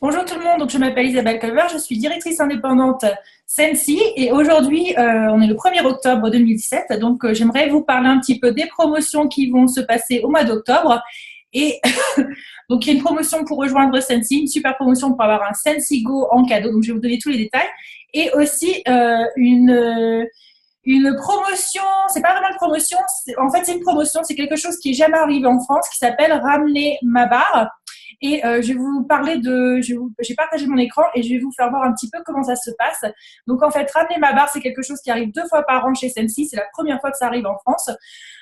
Bonjour tout le monde, donc je m'appelle Isabelle Colver, je suis directrice indépendante Sensi et aujourd'hui on est le 1er octobre 2017, donc j'aimerais vous parler un petit peu des promotions qui vont se passer au mois d'octobre et donc il y a une promotion pour rejoindre Sensi, une super promotion pour avoir un Sensi Go en cadeau, donc je vais vous donner tous les détails et aussi une promotion, c'est pas vraiment une promotion, en fait c'est une promotion, c'est quelque chose qui est jamais arrivé en France qui s'appelle Ramener ma barre. Et je vais vous parler de, j'ai partagé mon écran et je vais vous faire voir un petit peu comment ça se passe. Donc en fait, ramener ma barre, c'est quelque chose qui arrive 2 fois par an chez Sensi. C'est la première fois que ça arrive en France.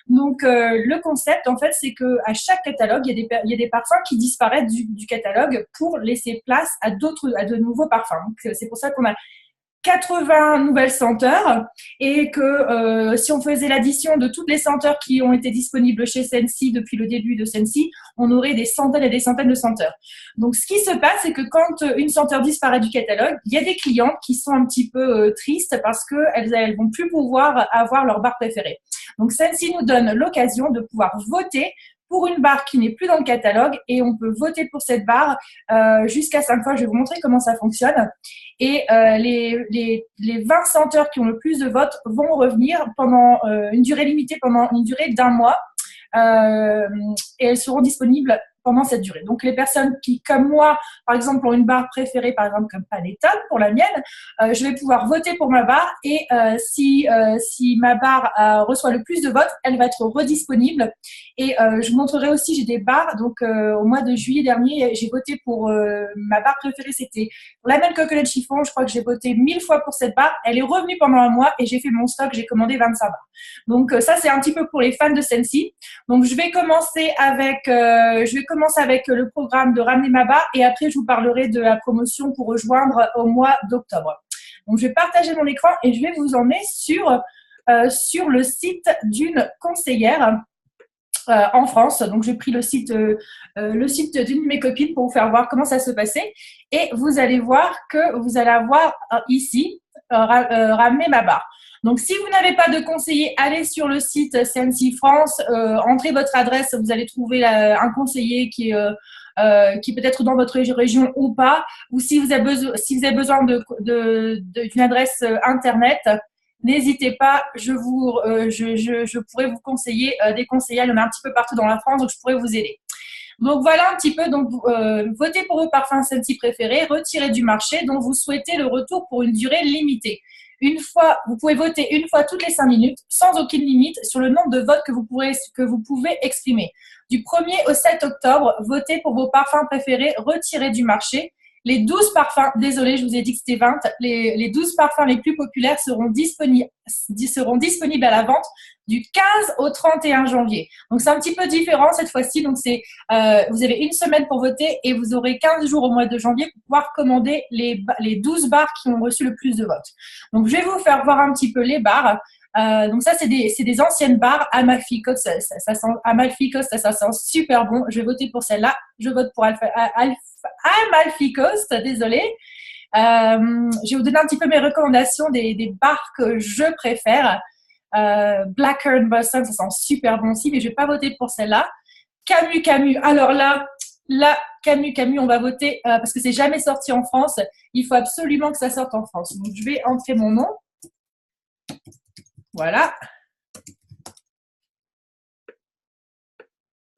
Donc le concept, en fait, c'est que à chaque catalogue, il y a des parfums qui disparaissent du catalogue pour laisser place à de nouveaux parfums. Donc c'est pour ça qu'on a 80 nouvelles senteurs et que si on faisait l'addition de toutes les senteurs qui ont été disponibles chez Sensi depuis le début de Sensi, on aurait des centaines et des centaines de senteurs. Donc ce qui se passe, c'est que quand une senteur disparaît du catalogue, il y a des clientes qui sont un petit peu tristes parce qu'elles vont plus pouvoir avoir leur barre préférée. Donc Sensi nous donne l'occasion de pouvoir voter pour une barre qui n'est plus dans le catalogue et on peut voter pour cette barre jusqu'à 5 fois. Je vais vous montrer comment ça fonctionne. Et les 20 senteurs qui ont le plus de votes vont revenir pendant une durée limitée, pendant une durée d'1 mois. Et elles seront disponibles pendant cette durée. Donc, les personnes qui, comme moi, par exemple, ont une barre préférée, par exemple, comme Panettone, pour la mienne, je vais pouvoir voter pour ma barre et si ma barre reçoit le plus de votes, elle va être redisponible. Et je vous montrerai aussi, j'ai des barres. Donc, au mois de juillet dernier, j'ai voté pour ma barre préférée, c'était la même coquelette chiffon. Je crois que j'ai voté 1000 fois pour cette barre. Elle est revenue pendant 1 mois et j'ai fait mon stock, j'ai commandé 25 barres. Donc, ça, c'est un petit peu pour les fans de Sensi. Donc, je vais commencer avec le programme de Ramener ma barre et après, je vous parlerai de la promotion pour rejoindre au mois d'octobre. Donc, je vais partager mon écran et je vais vous emmener sur le site d'une conseillère en France. Donc, j'ai pris le site d'une de mes copines pour vous faire voir comment ça se passait. Et vous allez voir que vous allez avoir ici Ramener ma barre. Donc, si vous n'avez pas de conseiller, allez sur le site Sensi France, entrez votre adresse, vous allez trouver un conseiller qui est peut-être dans votre région ou pas, ou si vous avez besoin d'une adresse Internet, n'hésitez pas, je pourrais vous conseiller des conseillers, il y en a un petit peu partout dans la France, donc je pourrais vous aider. Donc voilà un petit peu, donc votez pour vos parfums Sensi préférés, retirez du marché dont vous souhaitez le retour pour une durée limitée. Vous pouvez voter une fois toutes les 5 minutes, sans aucune limite, sur le nombre de votes que vous pouvez exprimer. Du 1er au 7 octobre, votez pour vos parfums préférés, retirés du marché. Les 12 parfums, désolé, je vous ai dit que c'était 20, les 12 parfums les plus populaires seront disponibles à la vente du 15 au 31 janvier. Donc, c'est un petit peu différent cette fois-ci. Donc, vous avez une semaine pour voter et vous aurez 15 jours au mois de janvier pour pouvoir commander les 12 barres qui ont reçu le plus de votes. Donc, je vais vous faire voir un petit peu les barres. Donc ça, c'est des anciennes barres Amalfi Coast. Amalfi Coast, ça sent super bon. Je vais voter pour celle-là. Je vote pour Amalfi Coast, désolée. Je vais vous donner un petit peu mes recommandations des barres que je préfère. Blackburn Boston, ça sent super bon aussi, mais je vais pas voter pour celle-là. Camus. Alors là, Camus, on va voter parce que c'est jamais sorti en France. Il faut absolument que ça sorte en France. Donc, je vais entrer mon nom. Voilà.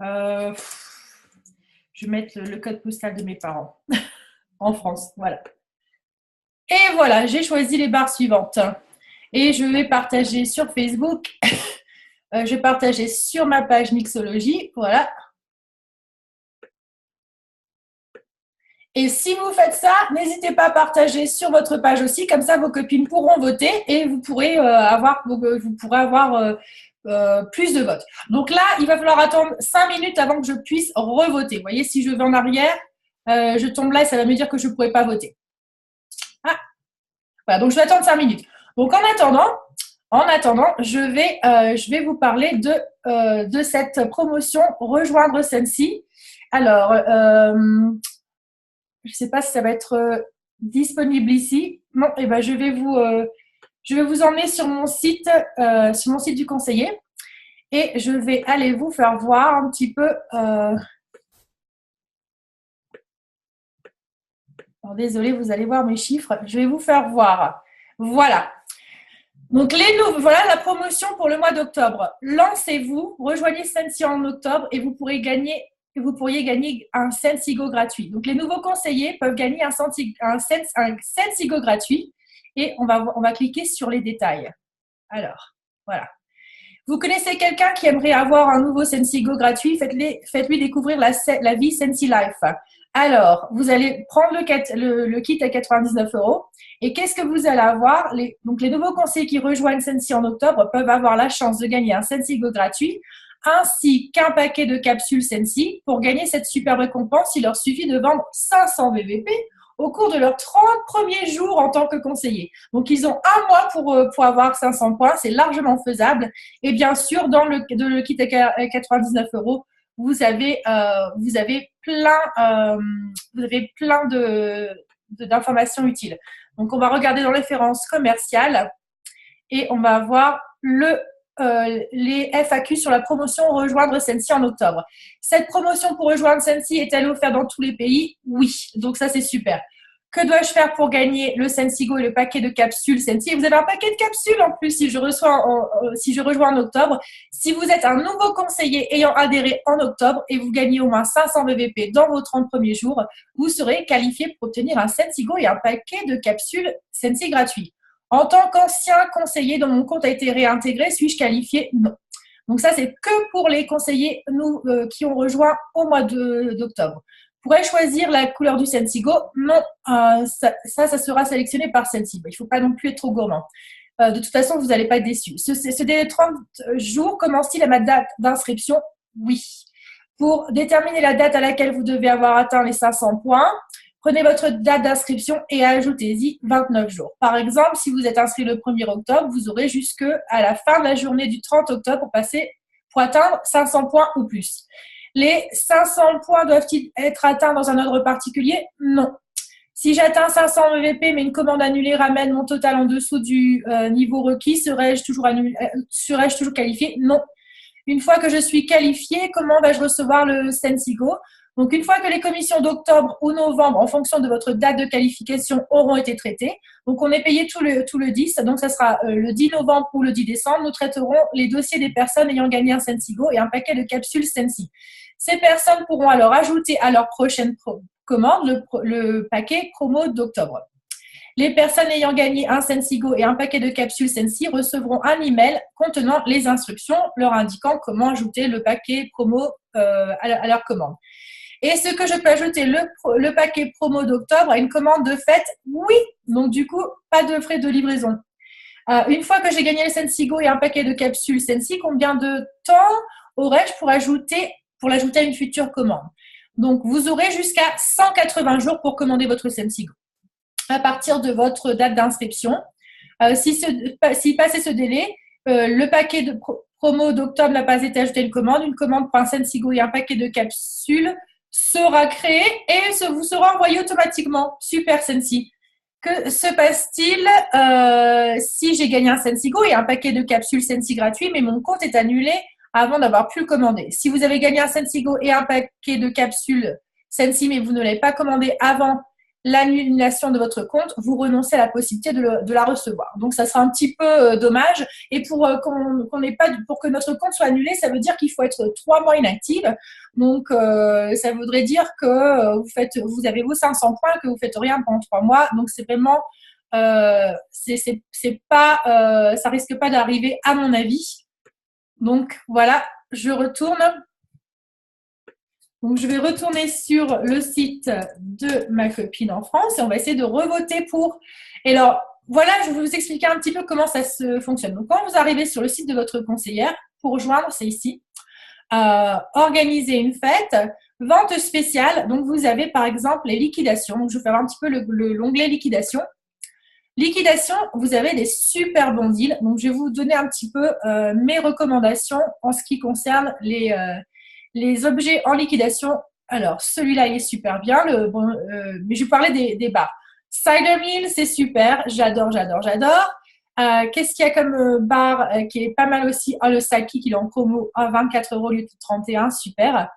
Je vais mettre le code postal de mes parents en France. Voilà. Et voilà, j'ai choisi les barres suivantes. Et je vais partager sur Facebook. Je vais partager sur ma page Mixologie. Voilà. Et si vous faites ça, n'hésitez pas à partager sur votre page aussi. Comme ça, vos copines pourront voter et vous pourrez avoir plus de votes. Donc là, il va falloir attendre 5 minutes avant que je puisse revoter. Vous voyez, si je vais en arrière, je tombe là et ça va me dire que je ne pourrai pas voter. Ah, voilà, donc je vais attendre 5 minutes. Donc en attendant, je vais vous parler de cette promotion Rejoindre Sensi. Alors, je ne sais pas si ça va être disponible ici. Non, eh ben, je vais vous emmener sur mon site du conseiller et je vais aller vous faire voir un petit peu Alors, désolé, vous allez voir mes chiffres. Je vais vous faire voir. Voilà. Donc, voilà la promotion pour le mois d'octobre. Lancez-vous, rejoignez Sensi en octobre et vous pourriez gagner un Sensigo gratuit. Donc, les nouveaux conseillers peuvent gagner un Sensigo gratuit et on va cliquer sur les détails. Alors, voilà. Vous connaissez quelqu'un qui aimerait avoir un nouveau Sensigo gratuit, faites-lui découvrir la vie Sensi Life. Alors, vous allez prendre le kit à 99 € et qu'est-ce que vous allez avoir? Donc, les nouveaux conseillers qui rejoignent Sensi en octobre peuvent avoir la chance de gagner un Sensigo gratuit ainsi qu'un paquet de capsules Sensi. Pour gagner cette superbe récompense, il leur suffit de vendre 500 VVP au cours de leurs 30 premiers jours en tant que conseiller. Donc, ils ont un mois pour avoir 500 points. C'est largement faisable. Et bien sûr, dans le kit à 99 €, vous avez plein d'informations utiles. Donc, on va regarder dans les références commerciales et on va voir les FAQ sur la promotion Rejoindre Sensi en octobre. Cette promotion pour rejoindre Sensi est-elle offerte dans tous les pays? Oui, donc ça c'est super. Que dois-je faire pour gagner le Sensigo et le paquet de capsules Sensi? Et vous avez un paquet de capsules en plus si je rejoins en octobre. Si vous êtes un nouveau conseiller ayant adhéré en octobre et vous gagnez au moins 500 VVP dans vos 30 premiers jours, vous serez qualifié pour obtenir un Sensigo et un paquet de capsules Sensi gratuits. En tant qu'ancien conseiller dont mon compte a été réintégré, suis-je qualifié? Non. Donc ça, c'est que pour les conseillers qui ont rejoint au mois d'octobre. Pourrais-je choisir la couleur du Sensigo? Non, ça sera sélectionné par Sensi. Il ne faut pas non plus être trop gourmand. De toute façon, vous n'allez pas être déçus. Ce délai de 30 jours commence-t-il à ma date d'inscription? Oui. Pour déterminer la date à laquelle vous devez avoir atteint les 500 points, prenez votre date d'inscription et ajoutez-y 29 jours. Par exemple, si vous êtes inscrit le 1er octobre, vous aurez jusqu'à la fin de la journée du 30 octobre pour atteindre 500 points ou plus. Les 500 points doivent-ils être atteints dans un ordre particulier? Non. Si j'atteins 500 EVP mais une commande annulée ramène mon total en dessous du niveau requis, serais-je toujours qualifiée? Non. Une fois que je suis qualifiée, comment vais-je recevoir le Sensigo? Donc, une fois que les commissions d'octobre ou novembre, en fonction de votre date de qualification, auront été traitées, donc on est payé tout le 10, donc ça sera le 10 novembre ou le 10 décembre, nous traiterons les dossiers des personnes ayant gagné un Sensigo et un paquet de capsules Sensi. Ces personnes pourront alors ajouter à leur prochaine commande le paquet promo d'octobre. Les personnes ayant gagné un Sensigo et un paquet de capsules Sensi recevront un email contenant les instructions leur indiquant comment ajouter le paquet promo à leur commande. Est-ce que je peux ajouter le paquet promo d'octobre à une commande de fête? Oui. Donc, du coup, pas de frais de livraison. Une fois que j'ai gagné le Sensigo et un paquet de capsules Sensi, combien de temps aurais-je pour l'ajouter à une future commande? Donc, vous aurez jusqu'à 180 jours pour commander votre Sensigo à partir de votre date d'inscription. Si passé ce délai, le paquet de promo d'octobre n'a pas été ajouté à une commande pour un Sensigo et un paquet de capsules sera créé et vous sera envoyé automatiquement. Super Sensi. Que se passe-t-il si j'ai gagné un Sensigo et un paquet de capsules Sensi gratuits, mais mon compte est annulé avant d'avoir pu le commander? Si vous avez gagné un Sensigo et un paquet de capsules Sensi, mais vous ne l'avez pas commandé avant l'annulation de votre compte, vous renoncez à la possibilité de la recevoir. Donc, ça sera un petit peu dommage. Et pour que notre compte soit annulé, ça veut dire qu'il faut être 3 mois inactive. Donc, ça voudrait dire que vous avez vos 500 points, que vous faites rien pendant 3 mois. Donc, c'est vraiment, ça risque pas d'arriver à mon avis. Donc, voilà, je retourne. Donc, je vais retourner sur le site de ma copine en France et on va essayer de revoter pour. Et alors, voilà, je vais vous expliquer un petit peu comment ça se fonctionne. Donc, quand vous arrivez sur le site de votre conseillère, pour rejoindre, c'est ici, organiser une fête, vente spéciale. Donc, vous avez par exemple les liquidations. Donc, je vais faire un petit peu l'onglet liquidation. Liquidation, vous avez des super bons deals. Donc, je vais vous donner un petit peu mes recommandations en ce qui concerne les objets en liquidation. Alors, celui-là, il est super bien. Mais je vais parler des bars. Cider Mill, c'est super. J'adore. Qu'est-ce qu'il y a comme bar qui est pas mal aussi? Le Saki, qui est en promo à 24 € au lieu de 31. Super.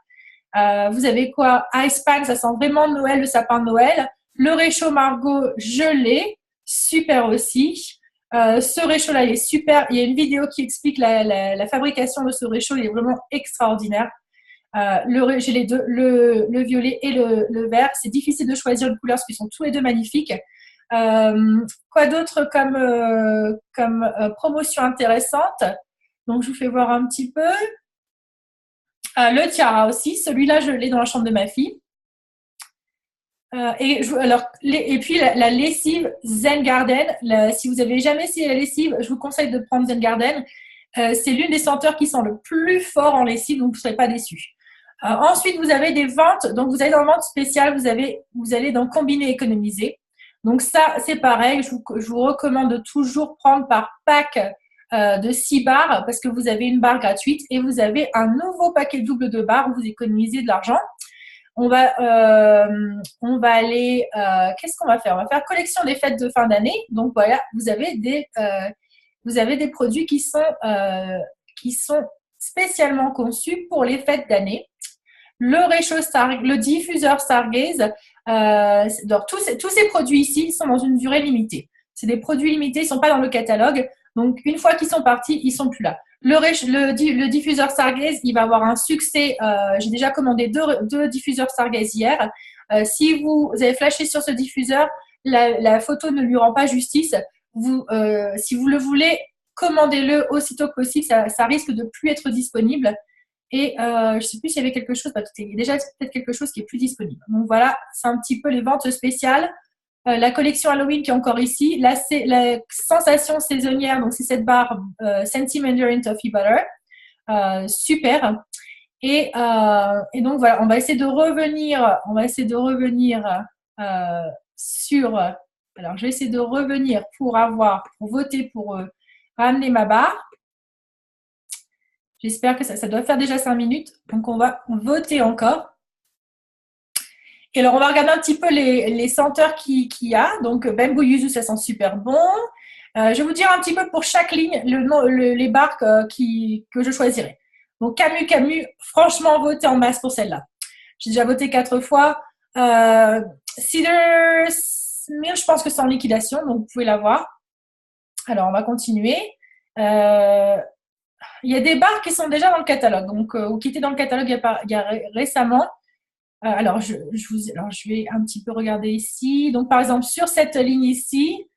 Vous avez quoi? Ice Pan, ça sent vraiment Noël, le sapin de Noël. Le réchaud Margot, je l'ai. Super aussi. Ce réchaud-là, il est super. Il y a une vidéo qui explique la fabrication de ce réchaud. Il est vraiment extraordinaire. J'ai les deux, le violet et le vert. C'est difficile de choisir une couleur parce qu'ils sont tous les deux magnifiques. Quoi d'autre comme promotion intéressante? Donc, je vous fais voir un petit peu. Le tiara aussi. Celui-là, je l'ai dans la chambre de ma fille. Et puis la lessive Zen Garden. Si vous n'avez jamais essayé la lessive, je vous conseille de prendre Zen Garden. C'est l'une des senteurs qui sent le plus fort en lessive, donc vous ne serez pas déçus. Ensuite, vous avez des ventes. Donc, vous allez dans vente spéciale, vous allez dans combiner économiser. Donc, ça, c'est pareil. Je vous recommande de toujours prendre par pack de 6 barres parce que vous avez une barre gratuite et vous avez un nouveau paquet double de barres où vous économisez de l'argent. On va aller. Qu'est-ce qu'on va faire? On va faire collection des fêtes de fin d'année. Donc, voilà, vous avez des produits qui sont spécialement conçus pour les fêtes d'année. Le diffuseur Stargaze, tous ces produits ici sont dans une durée limitée. C'est des produits limités, ils ne sont pas dans le catalogue. Donc, une fois qu'ils sont partis, ils ne sont plus là. Le diffuseur Stargaze, il va avoir un succès. J'ai déjà commandé deux diffuseurs Stargaze hier. Si vous avez flashé sur ce diffuseur, la photo ne lui rend pas justice. Si vous le voulez, commandez-le aussitôt que possible. Ça risque de plus être disponible. Et je ne sais plus s'il y avait quelque chose, il y a déjà peut-être quelque chose qui est plus disponible. Donc voilà, c'est un petit peu les ventes spéciales. La collection Halloween qui est encore ici. Là, c'est la sensation saisonnière, donc c'est cette barre Sentimental Toffee Butter. Super. Et donc voilà, on va essayer de revenir sur. Alors, je vais essayer de revenir pour voter pour ramener ma barre. J'espère que ça doit faire déjà 5 minutes. Donc, on va voter encore. Et alors, on va regarder un petit peu les senteurs qu'il y a. Donc, Bamboo Yuzu, ça sent super bon. Je vais vous dire un petit peu pour chaque ligne les barres que je choisirai. Donc, Camus, franchement, votez en masse pour celle-là. J'ai déjà voté 4 fois. Cedar Smear, je pense que c'est en liquidation, donc vous pouvez la voir. Alors, on va continuer. Il y a des barres qui sont déjà dans le catalogue, donc, ou qui étaient dans le catalogue il y a récemment. Alors, je vais un petit peu regarder ici. Donc, par exemple, sur cette ligne ici,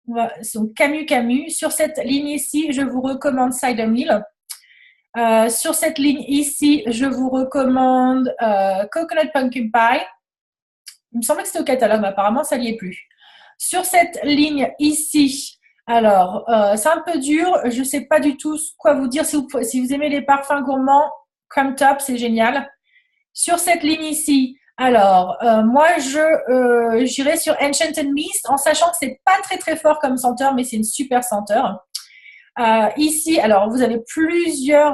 donc Camus. Sur cette ligne ici, je vous recommande Cider Mill. Sur cette ligne ici, je vous recommande Coconut Pumpkin Pie. Il me semblait que c'était au catalogue, mais apparemment, ça n'y est plus. Sur cette ligne ici, alors, c'est un peu dur. Je ne sais pas du tout quoi vous dire. Si vous aimez les parfums gourmands, Crumb Top, c'est génial. Sur cette ligne ici, alors, moi, j'irai sur Enchanted Mist en sachant que c'est pas très, très fort comme senteur, mais c'est une super senteur. Ici, alors, vous avez plusieurs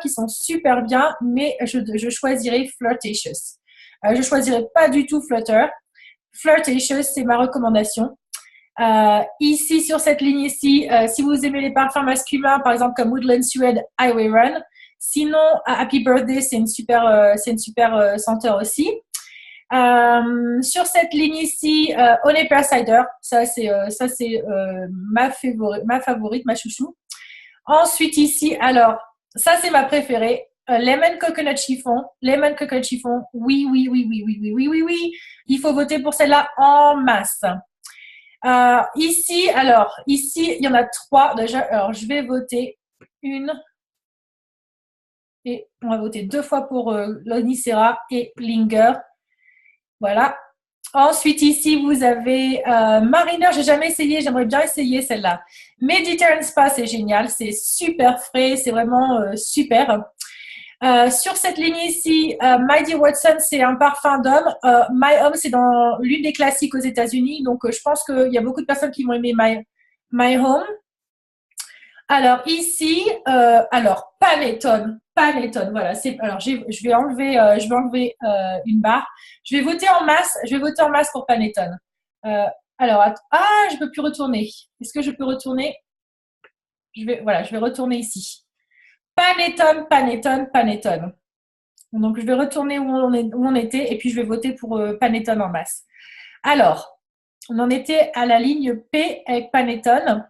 qui sont super bien, mais je choisirai Flirtatious. Je choisirai pas du tout Flutter. Flirtatious, c'est ma recommandation. Ici, sur cette ligne ici, si vous aimez les parfums masculins, par exemple comme Woodland Suede, Highway Run. Sinon, Happy Birthday, c'est une super senteur aussi. Sur cette ligne ici, Honey Pear Cider, ça c'est ma favorite, ma chouchou. Ensuite ici, alors ça c'est ma préférée, Lemon Coconut Chiffon. Lemon Coconut Chiffon, oui. Il faut voter pour celle-là en masse. Ici, il y en a 3 déjà. Alors, je vais voter une. Et on va voter 2 fois pour l'Onicera et Linger. Voilà. Ensuite, ici, vous avez Mariner. J'ai jamais essayé. J'aimerais bien essayer celle-là. Mediterranean Spa, c'est génial. C'est super frais. C'est vraiment super. Sur cette ligne ici, My Dear Watson, c'est un parfum d'homme. My Home, c'est dans l'une des classiques aux États-Unis. Donc, je pense qu'il y a beaucoup de personnes qui vont aimer My Home. Alors, ici, Panettone. Voilà. Alors, je vais enlever une barre. Je vais voter en masse pour Panettone. Je peux plus retourner. Est-ce que je peux retourner? Je vais retourner ici. Panettone. Donc, je vais retourner où on était et puis je vais voter pour Panettone en masse. Alors, on en était à la ligne P avec Panettone.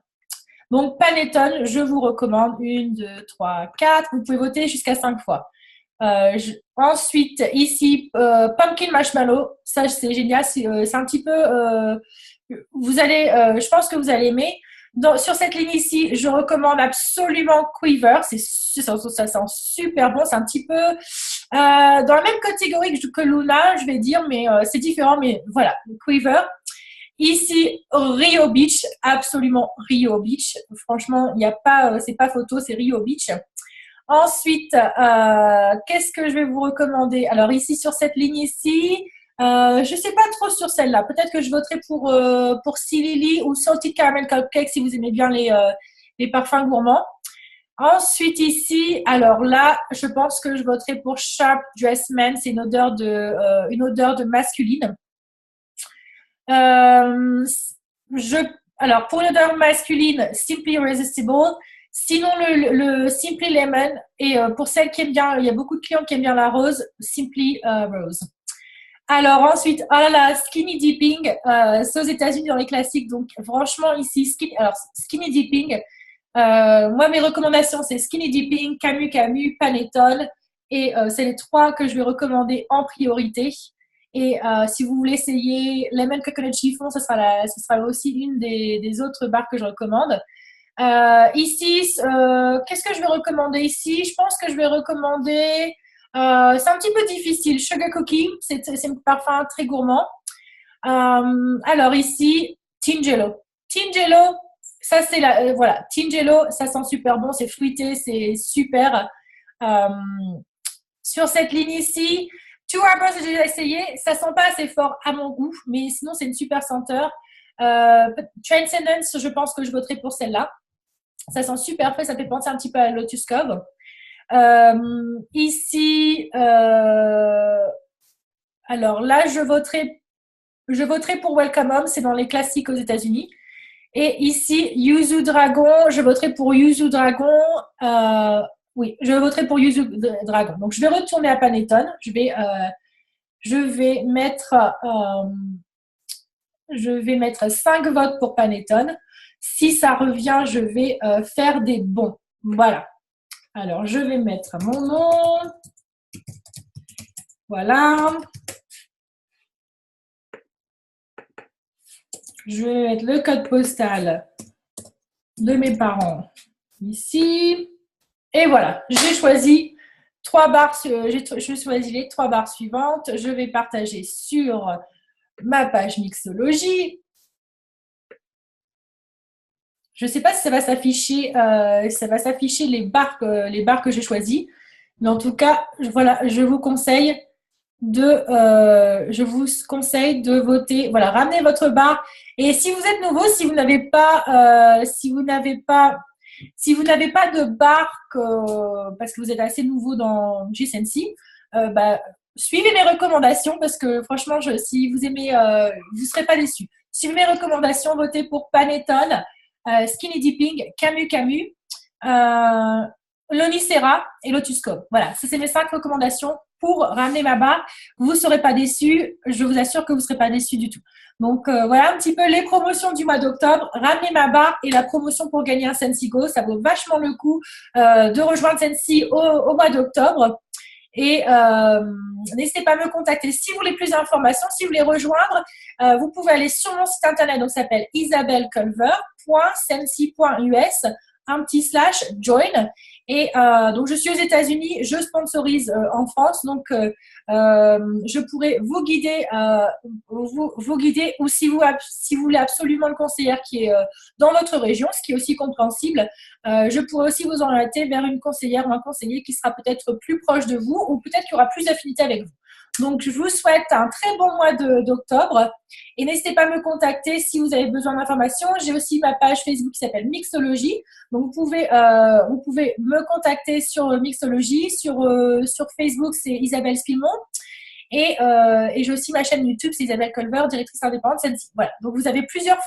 Donc, Panettone, je vous recommande 1, 2, 3, 4. Vous pouvez voter jusqu'à 5 fois. Ensuite, ici, Pumpkin Marshmallow. Ça, c'est génial. C'est un petit peu… vous allez, je pense que vous allez aimer. Sur cette ligne ici, je recommande absolument Quiver. Ça sent super bon. C'est un petit peu dans la même catégorie que Luna, je vais dire, mais c'est différent. Mais voilà, Quiver. Ici, Rio Beach, absolument Rio Beach. Franchement, il n'y a pas, c'est pas photo, c'est Rio Beach. Ensuite, qu'est-ce que je vais vous recommander? Alors ici, sur cette ligne ici, je sais pas trop sur celle-là. Peut-être que je voterai pour Silili ou Salted Caramel Cupcake si vous aimez bien les parfums gourmands. Ensuite ici, alors là, je pense que je voterai pour Sharp Dressman. C'est une odeur de masculine. Alors, pour une odeur masculine, Simply Irresistible. Sinon, le Simply Lemon. Et pour celles qui aiment bien, il y a beaucoup de clients qui aiment bien la rose, Simply Rose. Alors ensuite, oh là là, Skinny Dipping, c'est aux États-Unis dans les classiques. Donc franchement ici, Skinny Dipping. Moi, mes recommandations, c'est Skinny Dipping, Camu Camu, Panettone. Et c'est les 3 que je vais recommander en priorité. Et si vous voulez essayer Lemon Coconut Chiffon, ce sera aussi une des autres barres que je recommande. Ici, qu'est-ce que je vais recommander ici? Je pense que je vais recommander… c'est un petit peu difficile. Sugar Cookie, c'est un parfum très gourmand. Alors ici, Tingelo. Tingelo, ça c'est voilà, Tingelo, ça sent super bon, c'est fruité, c'est super. Sur cette ligne ici, Two Harbors, j'ai déjà essayé, ça sent pas assez fort à mon goût, mais sinon c'est une super senteur. Transcendence, je pense que je voterai pour celle-là. Ça sent super frais, ça fait penser un petit peu à Lotus Cove. Ici, alors là, je voterai pour Welcome Home, c'est dans les classiques aux États-Unis. Et ici, Yuzu Dragon, je voterai pour Yuzu Dragon. Oui, je voterai pour Yuzu Dragon. Donc, je vais retourner à Panettone. Je vais mettre 5 votes pour Panettone. Si ça revient, je vais faire des bons. Voilà. Alors, je vais mettre mon nom. Voilà. Je vais mettre le code postal de mes parents ici. Et voilà, j'ai choisi 3 barres. J'ai choisi les 3 barres suivantes. Je vais partager sur ma page Mixologie. Je ne sais pas si ça va s'afficher les barres que j'ai choisies. Mais en tout cas, voilà, je vous conseille de voter. Voilà, ramenez votre barre. Et si vous êtes nouveau, si vous n'avez pas de barre parce que vous êtes assez nouveau dans GSNC, suivez mes recommandations parce que franchement, si vous aimez, vous ne serez pas déçus. Suivez mes recommandations, votez pour Panettone, Skinny Dipping, Camu Camu, Lonicera et Lotus Cove. Voilà, ça c'est mes 5 recommandations pour ramener ma barre. Vous ne serez pas déçus, je vous assure que vous ne serez pas déçus du tout. Donc voilà un petit peu les promotions du mois d'octobre. Ramenez ma barre et la promotion pour gagner un Scentsy Go. Ça vaut vachement le coup de rejoindre Scentsy au mois d'octobre. Et n'hésitez pas à me contacter si vous voulez plus d'informations, si vous voulez rejoindre. Vous pouvez aller sur mon site internet, donc ça s'appelle isabelleculver.scentsy.us, un petit / join. Et donc je suis aux États-Unis, je sponsorise en France, donc je pourrais vous guider, ou si vous voulez absolument le conseiller qui est dans votre région, ce qui est aussi compréhensible, je pourrais aussi vous orienter vers une conseillère ou un conseiller qui sera peut-être plus proche de vous ou peut-être qui aura plus d'affinité avec vous. Donc, je vous souhaite un très bon mois d'octobre et n'hésitez pas à me contacter si vous avez besoin d'informations. J'ai aussi ma page Facebook qui s'appelle Mixologie. Donc, vous pouvez me contacter sur Mixologie. Sur Facebook, c'est Isabelle Spilmont. Et j'ai aussi ma chaîne YouTube, c'est Isabelle Culver, directrice indépendante. Voilà. Donc, vous avez plusieurs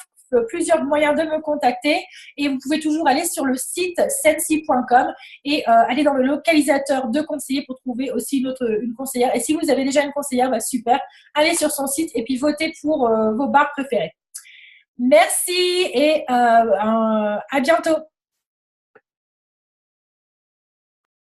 plusieurs moyens de me contacter et vous pouvez toujours aller sur le site sensi.com et aller dans le localisateur de conseillers pour trouver aussi une conseillère. Et si vous avez déjà une conseillère, bah, super, allez sur son site et puis votez pour vos bars préférés. Merci et à bientôt.